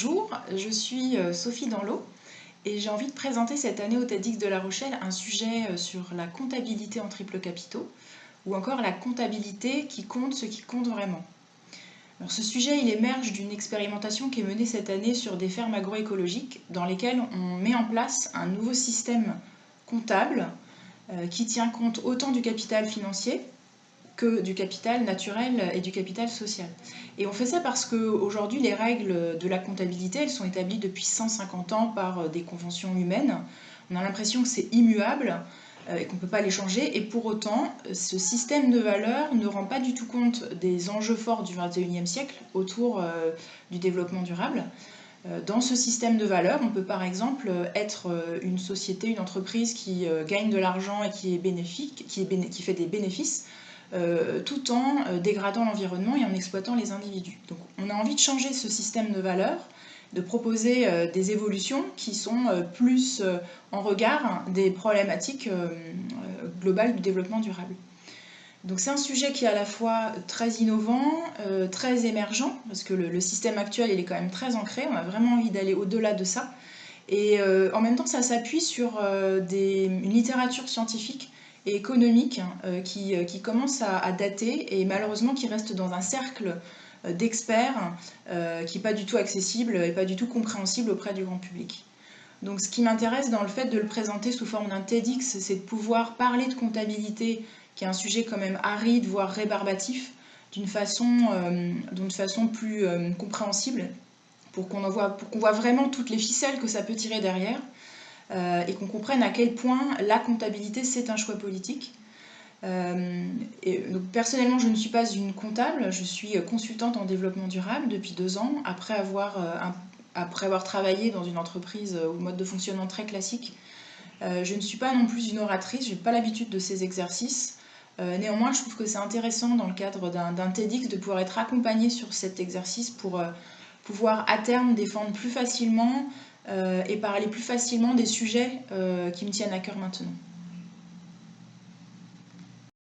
Bonjour, je suis Sophie Danlot et j'ai envie de présenter cette année au TEDx de La Rochelle un sujet sur la comptabilité en triple capitaux ou encore la comptabilité qui compte ce qui compte vraiment. Alors, ce sujet il émerge d'une expérimentation qui est menée cette année sur des fermes agroécologiques dans lesquelles on met en place un nouveau système comptable qui tient compte autant du capital financier que du capital naturel et du capital social. Et on fait ça parce qu'aujourd'hui, les règles de la comptabilité, elles sont établies depuis 150 ans par des conventions humaines. On a l'impression que c'est immuable et qu'on ne peut pas les changer. Et pour autant, ce système de valeurs ne rend pas du tout compte des enjeux forts du XXIe siècle autour du développement durable. Dans ce système de valeurs, on peut par exemple être une société, une entreprise qui gagne de l'argent et qui est bénéfique, qui fait des bénéfices, tout en dégradant l'environnement et en exploitant les individus. Donc on a envie de changer ce système de valeurs, de proposer des évolutions qui sont plus en regard des problématiques globales du développement durable. Donc c'est un sujet qui est à la fois très innovant, très émergent, parce que le système actuel il est quand même très ancré, on a vraiment envie d'aller au-delà de ça. Et en même temps ça s'appuie sur une littérature scientifique et économique qui commence à dater et malheureusement qui reste dans un cercle d'experts qui n'est pas du tout accessible et pas du tout compréhensible auprès du grand public. Donc ce qui m'intéresse dans le fait de le présenter sous forme d'un TEDx, c'est de pouvoir parler de comptabilité, qui est un sujet quand même aride, voire rébarbatif, d'une façon plus compréhensible, pour qu'on voit vraiment toutes les ficelles que ça peut tirer derrière, et qu'on comprenne à quel point la comptabilité c'est un choix politique. Donc, personnellement, je ne suis pas une comptable, je suis consultante en développement durable depuis 2 ans, après avoir travaillé dans une entreprise au mode de fonctionnement très classique. Je ne suis pas non plus une oratrice, je n'ai pas l'habitude de ces exercices. Néanmoins, je trouve que c'est intéressant dans le cadre d'un TEDx de pouvoir être accompagnée sur cet exercice pour pouvoir à terme défendre plus facilement et parler plus facilement des sujets qui me tiennent à cœur maintenant.